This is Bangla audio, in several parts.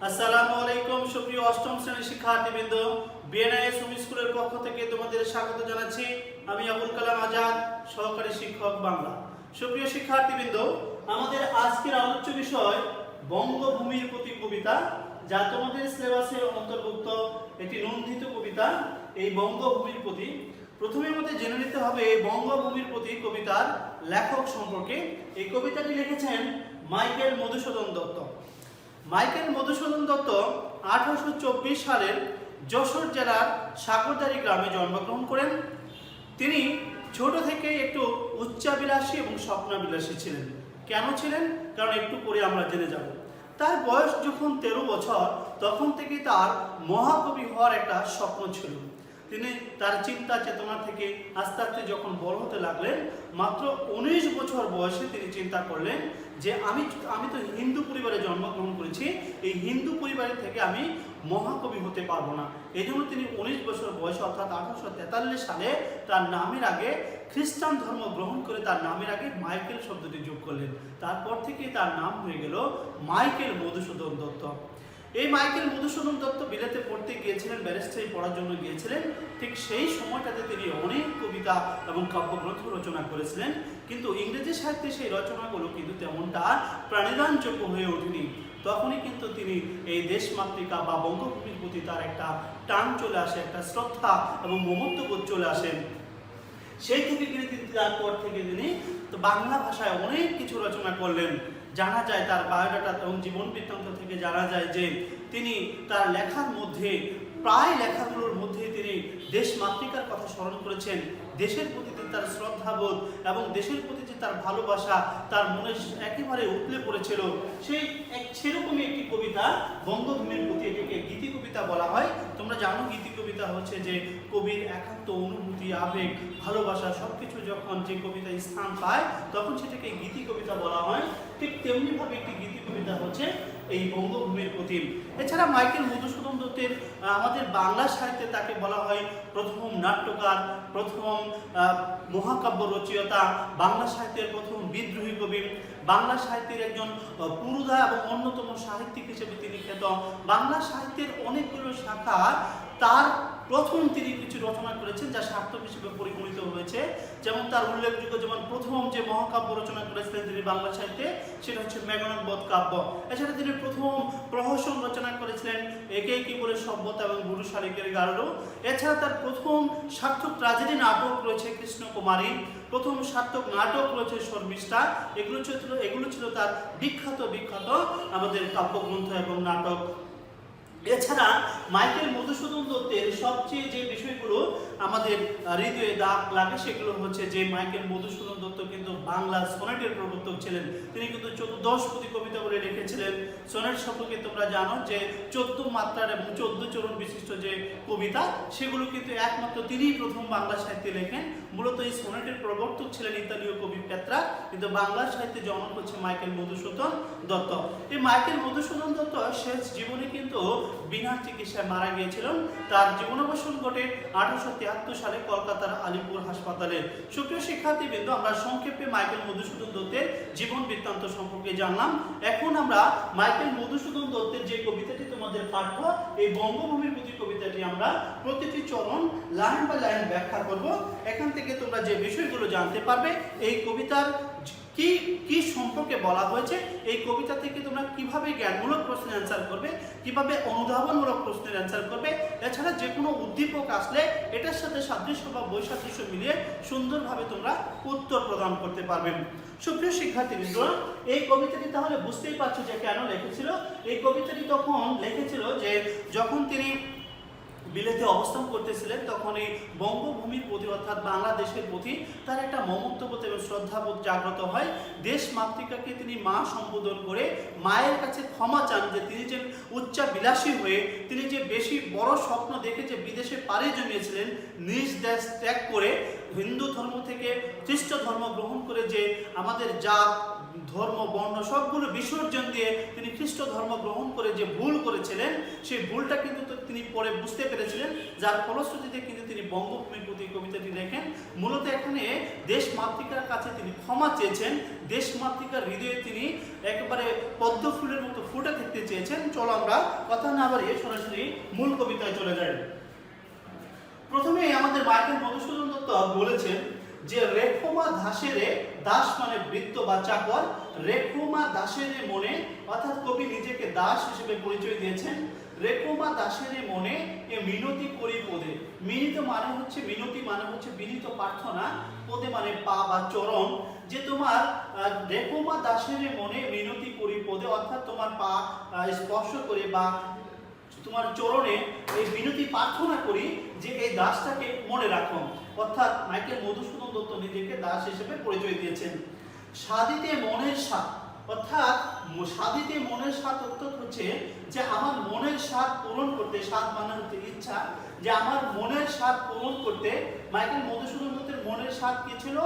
আসসালামু আলাইকুম সুপ্রিয় অষ্টম শ্রেণীর শিক্ষার্থীবৃন্দ, বিএনআইএস হোম স্কুলের পক্ষ থেকে তোমাদের স্বাগত জানাচ্ছি। আমি আবুল কালাম আজাদ, সহকারী শিক্ষক বাংলা। সুপ্রিয় শিক্ষার্থীবৃন্দ, আমাদের আজকের আলোচ্য বিষয় বঙ্গভূমির প্রতি কবিতা, যা তোমাদের সিলেবাসের অন্তর্ভুক্ত একটি নন্দিত কবিতা। এই বঙ্গভূমির প্রতি প্রথমে আমাদের জেনে নিতে হবে এই বঙ্গভূমির প্রতি কবিতার লেখক সম্পর্কে। এই কবিতাটি লিখেছেন মাইকেল মধুসূদন দত্ত। মাইকেল মধুসূদন দত্ত 1824 সালের যশোর জেলার সাগরদাড়ি গ্রামে জন্মগ্রহণ করেন। তিনি ছোট থেকে একটু উচ্চাবিলাসী এবং স্বপ্নাবিলাসী ছিলেন। কেন ছিলেন? কারণ একটু পরে আমরা জেনে যাব। তার বয়স যখন 13 বছর, তখন থেকে তার মহাকবি হওয়ার একটা স্বপ্ন ছিল। তিনি তার চিন্তা চেতনা থেকে আস্তে আস্তে যখন বড় হতে লাগলেন, মাত্র 19 বছর বয়সে তিনি চিন্তা করলেন যে আমি তো হিন্দু পরিবারে জন্মগ্রহণ করেছি, এই হিন্দু পরিবারের থেকে আমি মহাকবি হতে পারবো না। এই জন্য তিনি 19 বছর বয়সে অর্থাৎ 1843 সালে তার নামের আগে খ্রিস্টান ধর্ম গ্রহণ করে তার নামের আগে মাইকেল শব্দটি যোগ করলেন। তারপর থেকে তার নাম হয়ে গেল মাইকেল মধুসূদন দত্ত। এই মাইকেল মধুসূদন দত্ত বিলেতে পড়তে গিয়েছিলেন, ব্যারিস্টারি পড়ার জন্য গিয়েছিলেন। ঠিক সেই সময়টাতে তিনি অনেক কবিতা এবং কাব্যগ্রন্থ রচনা করেছিলেন, কিন্তু ইংরেজি সাহিত্যে সেই রচনাগুলো কিন্তু তেমনটা প্রাণীদানযোগ্য হয়ে ওঠেনি। তখনই কিন্তু তিনি এই দেশমাতৃকা বা বঙ্গভূমির প্রতি তার একটা টান চলে আসে, একটা শ্রদ্ধা এবং মমত্ববোধ চলে আসেন। সেই থেকে তিনি তারপর থেকে তিনি বাংলা ভাষায় অনেক কিছু রচনা করলেন। জানা যায় তার বায়োডাটা এবং জীবন বৃত্তান্ত থেকে জানা যায় যে তিনি তার লেখার মধ্যে প্রায় লেখাগুলোর মধ্যে তিনি দেশ মাতৃকার কথা স্মরণ করেছেন। দেশের প্রতি তার শ্রদ্ধাবোধ এবং দেশের প্রতি যে তার ভালোবাসা তার মনে একেবারে উতলে পড়েছিল। সেরকমই একটি কবিতা বঙ্গভূমির প্রতি, এটিকে গীতি কবিতা বলা হয়। তোমরা জানো গীতি কবিতা হচ্ছে যে কবির একান্ত অনুভূতি, আবেগ, ভালোবাসা সবকিছু যখন যে কবিতায় স্থান পায় তখন সেটাকে গীতি কবিতা বলা হয়। ঠিক তেমনিভাবে একটি গীতি কবিতা হচ্ছে এই বঙ্গভূমির প্রতি। এছাড়া মাইকেল মধুসূদন দত্তের আমাদের বাংলা সাহিত্যে তাকে বলা হয় প্রথম নাট্যকার, প্রথম মহাকাব্য রচয়িতা, বাংলা সাহিত্যের প্রথম বিদ্রোহী কবি, বাংলা সাহিত্যের একজন পুরোধা এবং অন্যতম সাহিত্যিক হিসেবে তিনি খ্যাত। বাংলা সাহিত্যের অনেকগুলো শাখা তার প্রথম তিনি কিছু রচনা করেছেন যা সার্থক হিসেবে পরিগণিত হয়েছে। যেমন তার উল্লেখযোগ্য, যেমন প্রথম যে মহাকাব্য রচনা করেছিলেন তিনি বাংলা সাহিত্যে, সেটা হচ্ছে মেঘনাদবধ কাব্য। এছাড়া তিনি প্রথম প্রহসন রচনা করেছিলেন একে কি বলে সভ্যতা এবং গুরু শালিকের গারো। এছাড়া তার প্রথম সার্থক ট্র্যাজেডি নাটক রয়েছে কৃষ্ণকুমারী, প্রথম সার্থক নাটক রয়েছে শর্মিষ্ঠা। এগুলো ছিল তার বিখ্যাত আমাদের কাব্যগ্রন্থ এবং নাটক। এছাড়া মাইকেল মধুসূদন দত্তের সবচেয়ে যে বিষয়গুলো আমাদের হৃদয়ে দাগ লাগে সেগুলো হচ্ছে যে মাইকেল মধুসূদন দত্ত কিন্তু বাংলা সোনেটের প্রবর্তক ছিলেন। তিনি কিন্তু 14 কবিতা বলে লিখেছিলেন। সোনেট সম্পর্কে তোমরা জানো যে 14 মাত্রার এবং 14 চরণ বিশিষ্ট যে কবিতা, সেগুলো কিন্তু একমাত্র তিনিই প্রথম বাংলা সাহিত্যে লেখেন। মূলত এই সোনেটের প্রবর্তক ছিলেন ইতালীয় কবি পেত্রা, কিন্তু বাংলা সাহিত্যে জন্ম হচ্ছে মাইকেল মধুসূদন দত্ত। এই মাইকেল মধুসূদন দত্ত শেষ জীবনে কিন্তু বিনা চিকিৎসায় মারা গিয়েছিলেন। তার জীবনাবসান ঘটে 1873 সালে কলকাতার আলিপুর হাসপাতালে। সুপ্রিয় শিক্ষার্থীবৃন্দ, আমরা সংক্ষেপে মাইকেল মধুসূদন দত্তের জীবন বৃত্তান্ত সম্পর্কে জানলাম। এখন আমরা মাইকেল মধুসূদন দত্তের যে কবিতাটি তোমাদের পাঠ্য, এই বঙ্গভূমির প্রতি কবিতাটি আমরা প্রতিটি চরণ লাইন বাই লাইন ব্যাখ্যা করব। এখান থেকে তোমরা যে বিষয়গুলো জানতে পারবে, এই কবিতার কি সম্পর্কে বলা হয়েছে, এই কবিতা থেকে তোমরা কিভাবে জ্ঞানমূলক প্রশ্নের অ্যান্সার করবে, কিভাবে অনুধাবনমূলক প্রশ্নের অ্যান্সার করবে। এছাড়া যে কোনো উদ্দীপক আসলে এটার সাথে সাদৃশ্য বা বৈসাদৃশ্য মিলিয়ে সুন্দরভাবে তোমরা উত্তর প্রদান করতে পারবে। সুপ্রিয় শিক্ষার্থীবৃন্দ, এই কবিতাটি তাহলে বুঝতেই পারছো যে কেন লিখেছিল। এই কবিতাটি তখন লিখেছিল যে যখন তিনি বিলেতে অবস্থান করতেছিলেন, তখন এই বঙ্গভূমির প্রতি অর্থাৎ বাংলাদেশের প্রতি তার একটা মমত্ববোধ এবং শ্রদ্ধাবোধ জাগ্রত হয়। দেশ মাতৃকাকে তিনি মা সম্বোধন করে মায়ের কাছে ক্ষমা চান যে তিনি যে উচ্চাবিলাসী হয়ে তিনি যে বেশি বড় স্বপ্ন দেখে যে বিদেশে পাড়ি জমিয়েছিলেন, নিজ দেশ ত্যাগ করে হিন্দু ধর্ম থেকে খ্রিস্ট ধর্ম গ্রহণ করে যে আমাদের জাত ধর্ম বর্ণ সবগুলো বিসর্জন দিয়ে তিনি খ্রিস্ট ধর্ম গ্রহণ করে যে ভুল করেছিলেন, সেই ভুলটা কিন্তু তিনি পরে বুঝতে পেরেছিলেন, যার ফলশ্রুতিতে কিন্তু তিনি বঙ্গভূমির প্রতি কবিতাটি লেখেন। মূলত এখানে দেশ মাতৃকার কাছে তিনি ক্ষমা চেয়েছেন, দেশ মাতৃকার হৃদয়ে তিনি একেবারে পদ্ম ফুলের মতো ফুটে থাকতে চেয়েছেন। চলো আমরা কথা না বাড়িয়ে সরাসরি মূল কবিতায় চলে যাই। প্রথমে আমাদের মাইকেল মধুসূদন দত্ত বলেছেন যে রেখোমা দাসেরে, দাস মানে বৃত্ত বা চাকর, রেখোমা দাসেরে মনে, অর্থাৎ কবি নিজেকে দাস হিসেবে পরিচয় দিয়েছেন। রেখোমা দাসেরে মনে এ মিনতি করি পদে, মিনিত মানে হচ্ছে, মিনতি মানে হচ্ছে বিনীত প্রার্থনা, পদে মানে পা বা চরণ, যে তোমার রেখোমা দাসেরে মনে মিনতি করি পদে, অর্থাৎ তোমার পা স্পর্শ করে বা তোমার চরণে এই বিনতি প্রার্থনা করি যে এই দাসটাকে মনে রাখো। অর্থাৎ মাইকেল মধুসূদন দত্ত নিজেকে দাস হিসেবে পরিচয় দিয়েছেন। সাধিতে মনের স্বাদ, অর্থাৎ সাধিতে মনের স্বাদ অর্থাৎ হচ্ছে যে আমার মনের স্বাদ পূরণ করতে, স্বাদ মানে হচ্ছে ইচ্ছা, যে আমার মনের স্বাদ পূরণ করতে মাইকেল মধুসূদন দত্তের মনের স্বাদ কি ছিল?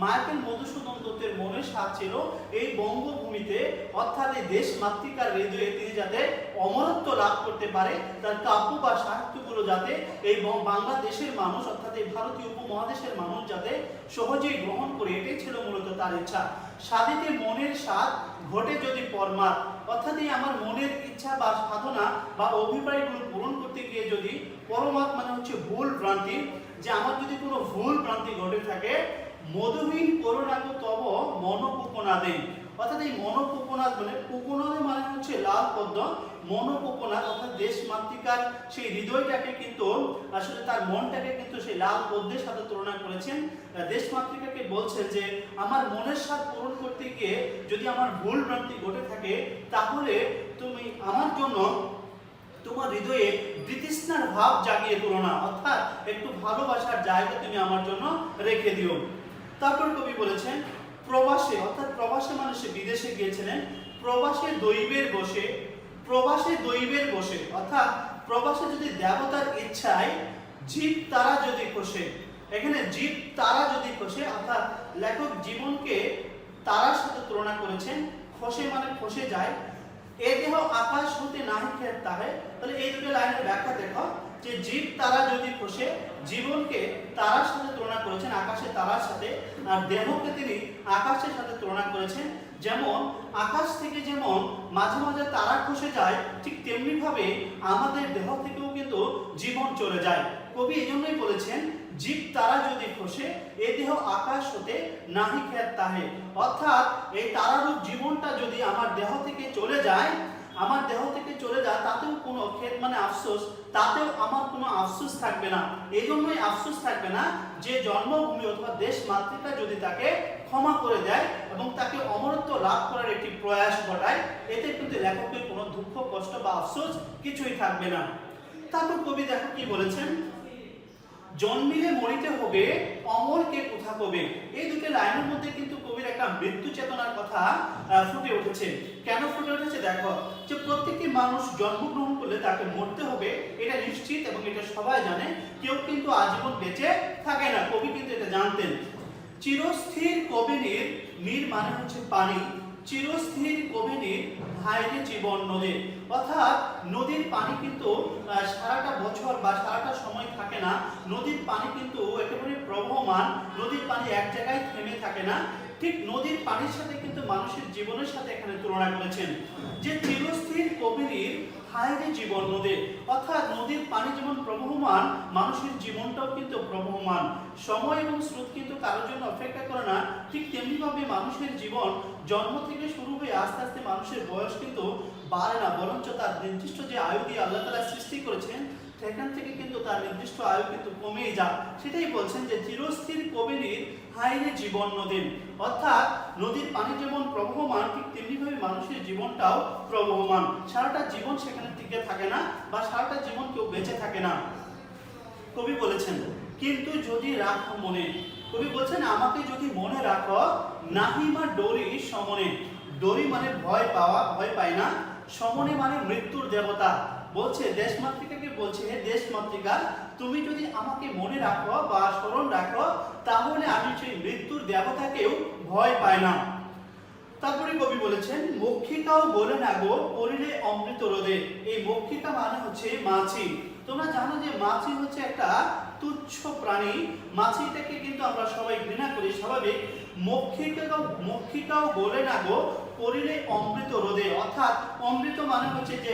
মাইকেল মধুসূদন দত্তের মনের স্বাদ ছিল এই বঙ্গভূমিতে, অর্থাৎ এই দেশ মাতৃকার হৃদয়ে তিনি যাতে অমরত্ব লাভ করতে পারে, তার কাব্য বা সাহিত্যগুলো যাতে এই বাংলাদেশের মানুষ, অর্থাৎ এই ভারতীয় উপমহাদেশের মানুষ যাতে সহজেই গ্রহণ করে, এটাই ছিল মূলত তার ইচ্ছা। সাধিতে মনের স্বাদ ঘটে যদি পরমাদ, অর্থাৎ এই আমার মনের ইচ্ছা বা সাধনা বা অভিপ্রায়গুলো পূরণ করতে গিয়ে যদি পরমাদ মানে হচ্ছে ভুল ভ্রান্তি, যে আমার যদি কোনো ভুল ভ্রান্তি ঘটে থাকে, মধুহীন করুণাগো তব মনোপোপনাদে, অর্থাৎ এই মনোপোপনাদ মানে পোপনাদে মানে হচ্ছে লাল পদ্ম, মনোপোপনাদ অর্থাৎ দেশ মাতৃকার সেই হৃদয়টাকে কিন্তু আসলে তার মনটাকে কিন্তু সেই লাল পদ্মের সাথে তুলনা করেছেন। দেশ মাতৃকাকে বলছেন যে আমার মনের স্বাদ পূরণ করতে গিয়ে যদি আমার ভুল ভ্রান্তি ঘটে থাকে, তাহলে তুমি আমার জন্য তোমার হৃদয়ে বিতৃষ্ণার ভাব জাগিয়ে তোলো না, অর্থাৎ একটু ভালোবাসার জায়গা তুমি আমার জন্য রেখে দিও। তারপর কবি বলেছেন প্রবাসে, অর্থাৎ প্রবাসে মানে সে বিদেশে গিয়েছিলেন, প্রবাসে দৈবের বসে, প্রবাসে দৈবের বসে, অর্থাৎ প্রবাসে যদি দেবতার ইচ্ছায় জীব তারা যদি খসে, এখানে জীব তারা যদি খসে, অর্থাৎ লেখক জীবনকে তারার সাথে তুলনা করেছেন। খসে মানে খসে যায়, এ দেহ আকাশ হতে নাহি খেত তাহে, তাহলে এই দুটো লাইনের ব্যাখ্যা দেখো যে জীব তারা যদি খসে, জীবনকে তারার সাথে তুলনা করেছেন, আকাশের তারার সাথে, আর দেহকে তিনি আকাশের সাথে তুলনা করেছেন। যেমন আকাশ থেকে যেমন মাঝে মাঝে তারা খসে যায়, ঠিক তেমনি ভাবে আমাদের দেহ থেকেও কিন্তু জীবন চলে যায়। কবি এই জন্যই বলেছেন জীব তারা যদি খসে, এ দেহ আকাশ হতে নাহি খেত তাহে, অর্থাৎ এই তারারূপ জীবনটা যদি আমার দেহ থেকে চলে যায়, আমার দেহ থেকে চলে যায়, তাতেও কোনো খেত মানে আফসোস, তাতেও আমার কোনো আফসোস থাকবে না। এই জন্যই আফসোস থাকবে না যে জন্মভূমি অথবা দেশ মাতৃকা যদি তাকে ক্ষমা করে দেয় এবং তাকে অমরত্ব লাভ করার একটি প্রয়াস ঘটায়, এতে কিন্তু লেখকের কোনো দুঃখ কষ্ট বা আফসোস কিছুই থাকবে না। তারপর কবি দেখো কি বলেছেন, জন্মিলে মরিতে হবে অমরকে কোথা কবে, এই দুটো লাইনের মধ্যে কিন্তু কবির একটা মৃত্যু চেতনার কথা ফুটে উঠেছে। কেন ফুটে উঠেছে দেখো, যে প্রত্যেকটি মানুষ জন্মগ্রহণ করলে তাকে মরতে হবে, এটা নিশ্চিত এবং এটা সবাই জানে, কেউ কিন্তু আজীবন বেঁচে থাকে না, কবি কিন্তু এটা জানতেন। চিরস্থির কবিনীর, নীর মানে হচ্ছে পানি, চিরস্থির কবিনীর ভাইরে জীবন নদী, অর্থাৎ নদীর পানি কিন্তু সারাটা বছর বা সারাটা সময় থাকে না, নদীর পানি কিন্তু একেবারে প্রবহমান, নদীর পানি এক জায়গায় থেমে থাকে না। ঠিক নদীর পানির সাথে কিন্তু মানুষের জীবনের সাথে এখানে তুলনা করেছেন, যে চিরস্থির কবিনীর ভাইরে জীবন নদী, অর্থাৎ নদীর পানি যেমন প্রবহমান, মানুষের জীবনটাও কিন্তু প্রবহমান, সময় এবং স্রোত কিন্তু কারোর জন্য অপেক্ষা করে না। ঠিক তেমনি ভাবে মানুষের জীবন জন্ম থেকে শুরু হয়ে আস্তে আস্তে মানুষের বয়স কিন্তু বাড়ে না, বরঞ্চ তার নির্দিষ্ট যে আয়ু দিয়ে আল্লাহ তাআলা সৃষ্টি করেছেন, সেখান থেকে কিন্তু তার নির্দিষ্ট আয়ু কিন্তু কমেই যায়। সেটাই বলছেন যে চিরস্থির কবিনীর হাইরে জীবন নদীর, অর্থাৎ নদীর পানি যেমন প্রবহমান, ঠিক তেমনি ভাবে মানুষের জীবনটাও প্রবহমান, সারাটা জীবন সেখানে টিকে থাকে না বা সারাটা জীবন কেউ বেঁচে থাকে না। কবি বলেছেন কিন্তু যদি রাখো মনে, কবি বলছেন আমাকে যদি মনে রাখো, নাহিমা ডোরি সমনে, ডোরি মানে ভয় পাওয়া, ভয় পায় না, সমনে মানে মৃত্যুর দেবতা, বলছে দেশ মাতৃকাকে বলছে, হে দেশ মাতৃকা তুমি যদি আমাকে মনে রাখো বা স্মরণ রাখো, তাহলে আমি সেই মৃত্যুর দেবতাকেও ভয় পাই না। তারপরে কবি বলেছেন মক্ষিকাও বলে না গো পরিলে অমৃত রোদে। এই মক্ষিকা মানে হচ্ছে মাছি। তোমরা জানো যে মাছি হচ্ছে একটা তুচ্ছ প্রাণী। মাছিটাকে কিন্তু আমরা সবাই ঘৃণা করি, স্বাভাবিক। মক্ষিকাও বলে না গো পরিলে অমৃত রোদে, অর্থাৎ অমৃত মানে হচ্ছে যে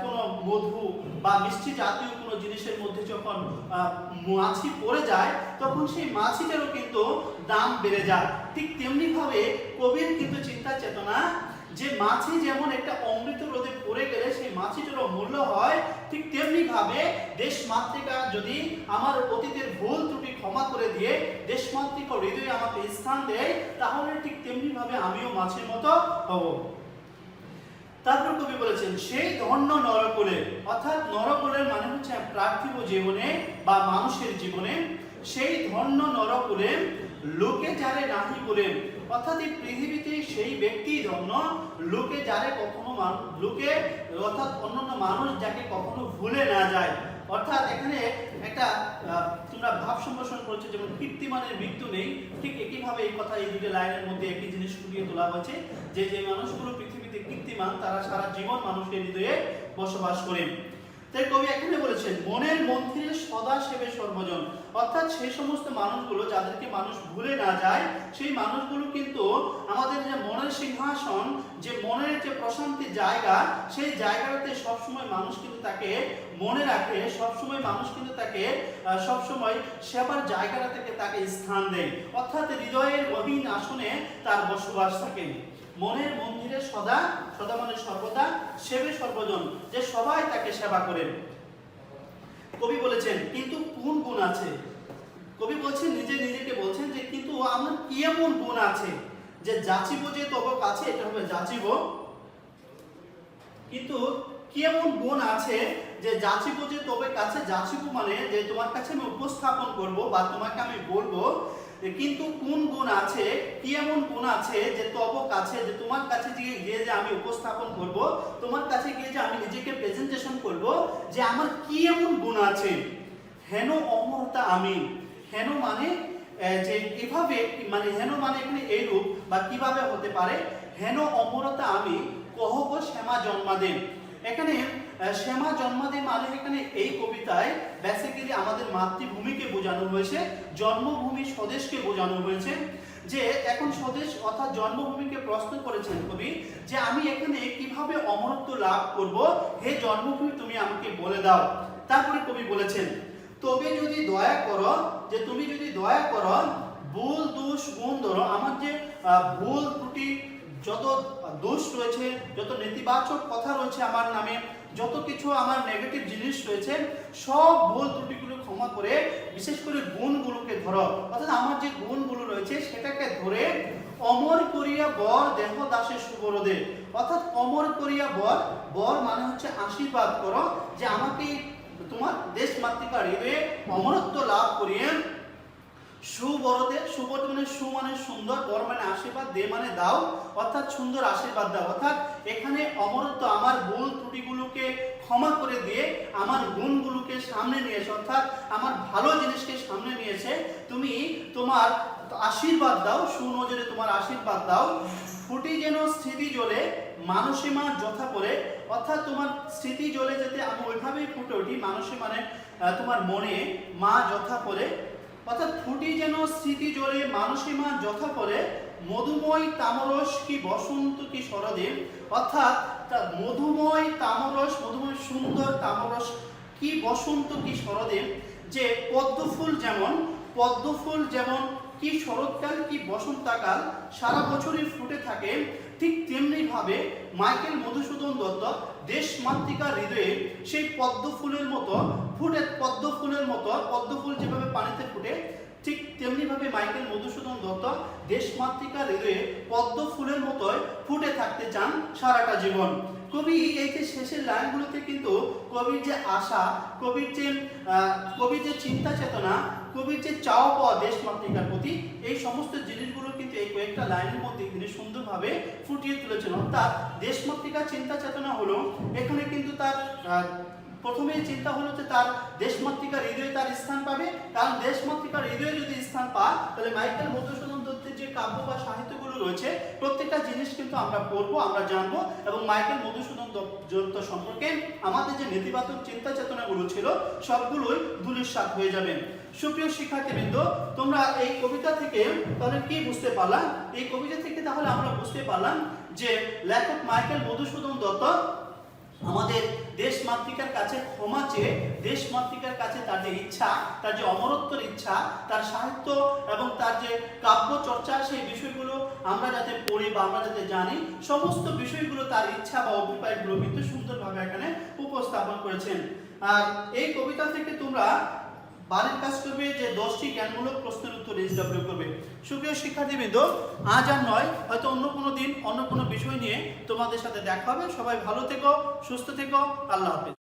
কোনো মধু বা মিষ্টি জাতীয় কোনো জিনিসের মধ্যে যখন মাছি পড়ে যায় তখন সেই মাছিটারও কিন্তু দাম বেড়ে যায়। ঠিক তেমনি ভাবে কবির কিন্তু চিন্তা চেতনা যে মাছি যেমন একটা অমৃত রোদে পড়ে গেলে সেই মাছিটারও মূল্য হয়, ঠিক তেমনি ভাবে দেশমাতৃকা যদি আমার অতীতের ভুল ত্রুটি ক্ষমা করে দিয়ে দেশমাতৃকা হৃদয়ে আমাকে স্থান দেয় তাহলে ঠিক তেমনি ভাবে আমিও মাছির মতো হব। তারপর কবি বলেছেন সেই ধন্য নরকুলে, অর্থাৎ নরকুলের মানে হচ্ছে পার্থিব জীবনে বা মানুষের জীবনে, সেই ধন্য নরকুলে লোকে যারে নাহি বলে, অর্থাৎ এই পৃথিবীতে সেই ব্যক্তি ধন্য লোকে যারে কখনো লোকে অর্থাৎ অন্যান্য মানুষ যাকে কখনো ভুলে না যায়। অর্থাৎ এখানে একটা তোমরা ভাব সম্প্রসারণ করেছো, যেমন কীর্তিমানের মৃত্যু নেই, ঠিক একইভাবে এই কথা এই দুটো লাইনের মধ্যে একই জিনিস ফুটিয়ে তোলা হয়েছে যে যে মানুষগুলো পৃথিবীতে কীর্তিমান তারা সারা জীবন মানুষের হৃদয়ে বসবাস করে। তাই কবি এখানে বলেছেন মনের মন্দিরে সদা সেবে সর্বজন, অর্থাৎ সেই সমস্ত মানুষগুলো যাদেরকে মানুষ ভুলে না যায়, সেই মানুষগুলো কিন্তু আমাদের যে মনের সিংহাসন, যে মনের যে প্রশান্তির জায়গা, সেই জায়গাটাতে সবসময় মানুষ কিন্তু তাকে মনে রাখে, সবসময় মানুষ কিন্তু তাকে সবসময় সেবার জায়গাটা থেকে তাকে স্থান দেয়, অর্থাৎ হৃদয়ের গহীন আসনে তার বসবাস থাকে। মনের মন্দিরে সদা, সদা মানে সর্বদা, সেবে সর্বজন, যে সবাই তাকে সেবা করেন। কবি বলেছেন কিন্তু কোন গুণ আছে, কবি বলছেন নিজেকে বলছেন যে কিন্তু আমার কি এমন গুণ আছে যে যাচিব যে তব কাছে, এটা হবে যাচিব, কিন্তু কি এমন গুণ আছে যে যাচিব যে তবে কাছে, যাচিব মানে যে তোমার কাছে আমি উপস্থাপন করব বা তোমাকে আমি বলবো, কিন্তু কোন গুণ আছে, কি এমন গুণ আছে যে তব কাছে, যে তোমার কাছে গিয়ে যে আমি উপস্থাপন করব, তোমার কাছে গিয়ে যে আমি নিজেকে প্রেজেন্টেশন করব, যে আমার কি এমন গুণ আছে। হেন অমরতা আমি, হেন মানে যে কিভাবে, মানে হেন মানে এখানে এই রূপ বা কিভাবে হতে পারে, হেন অমরতা আমি কহব শ্যামা জন্মাদে। এখানে শ্যামা জন্মাদে মানে এখানে এই কবিতায় বেসিক্যালি আমাদের মাতৃভূমিকে বোঝানো হয়েছে, জন্মভূমি স্বদেশকে বোঝানো হয়েছে। যে এখন স্বদেশ অর্থাৎ জন্মভূমিকে প্রশ্ন করেছেন কবি যে আমি এখানে কিভাবে অমরত্ব লাভ করব, হে জন্মভূমি তুমি আমাকে বলে দাও। তারপরে কবি বলেছেন তবে যদি দয়া করো, যে তুমি যদি দয়া করো ভুল দোষ গুণ ধরো, আমার যে ভুল ত্রুটি যত দোষ রয়েছে, যত নেতিবাচক কথা রয়েছে আমার নামে, যত কিছু আমার নেগেটিভ জিনিস রয়েছে, সব ভুল ত্রুটিগুলো ক্ষমা করে বিশেষ করে গুণগুলোকে ধরো, অর্থাৎ আমার যে গুণগুলো রয়েছে সেটাকে ধরে অমর করিয়া বর দেহ দাসে সুবরদে, অর্থাৎ অমর করিয়া বর, বর মানে হচ্ছে আশীর্বাদ করো, যে আমাকে তোমার দেশ মাতৃকা হৃদয়ে অমরত্ব লাভ করিয়ে সুবরদে, সুবরদ মানে সু মানে সুন্দর, বর মানে আশীর্বাদ, দে মানে দাও, অর্থাৎ সুন্দর আশীর্বাদ দাও। অর্থাৎ এখানে অমরত্ব আমার ভুল ত্রুটিগুলোকে ক্ষমা করে দিয়ে আমার গুণগুলোকে সামনে নিয়ে এসে, অর্থাৎ আমার ভালো জিনিসকে সামনে নিয়ে এসে তুমি তোমার আশীর্বাদ দাও, সুনজরে তোমার আশীর্বাদ দাও। ফুটি যেন স্মৃতি জ্বলে মানসী মা যথা করে, অর্থাৎ তোমার স্মৃতি জ্বলে যাতে আমি ওইভাবেই ফুটে উঠি, মানসী মানে তোমার মনে, মা যথা করে, অর্থাৎ ফুটি যেন স্মৃতি জ্বলে মানসী মা যথা করে, মধুময় তামরস কি বসন্ত কি শরদে, অর্থাৎ মধুময় তামরস, মধুময় সুন্দর তামরস কি বসন্ত কি শরদে, যে পদ্মফুল যেমন কি শরৎকাল কি বসন্তকাল সারা বছরই ফুটে থাকে, ঠিক তেমনি ভাবে মাইকেল মধুসূদন দত্ত দেশমাতৃকার হৃদয়ে সেই পদ্মফুলের মতো ফুটে, পদ্মফুল যেভাবে পানিতে ফুটে, ঠিক তেমনি ভাবে মাইকেল মধুসূদন দত্ত দেশমাতৃকার হৃদয়ে পদ্মফুলের মতোই ফুটে থাকতে চান সারাটা জীবন। কবি এই যে শেষের লাইনগুলোতে কিন্তু কবির যে আশা, কবির যে চিন্তা চেতনা, কবির যে চাওয়া পাওয়া দেশমাতৃকার প্রতি, এই সমস্ত জিনিসগুলো কিন্তু এই কয়েকটা লাইনের মধ্যে তিনি সুন্দরভাবে ফুটিয়ে তুলেছেন। অর্থাৎ দেশমাতৃকার চিন্তা চেতনা হলো এখানে কিন্তু তার প্রথমে চিন্তা হলো যে তার দেশমাতৃকার হৃদয়ে তার স্থান পাবে, কারণ দেশমাতৃকার হৃদয়ে যদি স্থান পায় তাহলে মাইকেল মধুসূদন দত্তের যে কাব্য বা সাহিত্যগুলো রয়েছে প্রত্যেকটা জিনিস কিন্তু আমরা পড়বো, আমরা জানবো এবং মাইকেল মধুসূদন দত্ত সম্পর্কে আমাদের যে নেতিবাচক চিন্তা চেতনাগুলো ছিল সবগুলোই ধূলিসাৎ হয়ে যাবে। সুপ্রিয় শিক্ষার্থীবৃন্দ, তোমরা এই কবিতা থেকে তাহলে কি বুঝতে পারলাম? এই কবিতা থেকে তাহলে আমরা বুঝতে পারলাম যে লেখক মাইকেল মধুসূদন দত্ত আমাদের দেশ মাতৃকার কাছে ক্ষমা চেয়ে দেশ মাতৃকার কাছে তার যে ইচ্ছা, তার যে অমরত্বের ইচ্ছা, তার সাহিত্য এবং তার যে কাব্য চর্চা, সেই বিষয়গুলো আমরা যাতে পড়ি বা আমরা যাতে জানি, সমস্ত বিষয়গুলো তার ইচ্ছা বা অভিপ্রায়গুলো কিন্তু সুন্দরভাবে এখানে উপস্থাপন করেছেন। আর এই কবিতা থেকে তোমরা বাড়ির কাজ করবে যে 10টি জ্ঞানমূলক প্রশ্নের উত্তর SW করবে। সুপ্রিয় শিক্ষার্থীবৃন্দ, আজ আর নয়, হয়তো অন্য কোনো দিন অন্য কোনো বিষয় নিয়ে তোমাদের সাথে দেখা হবে। সবাই ভালো থেকো, সুস্থ থেকো, আল্লাহ হাফেজ।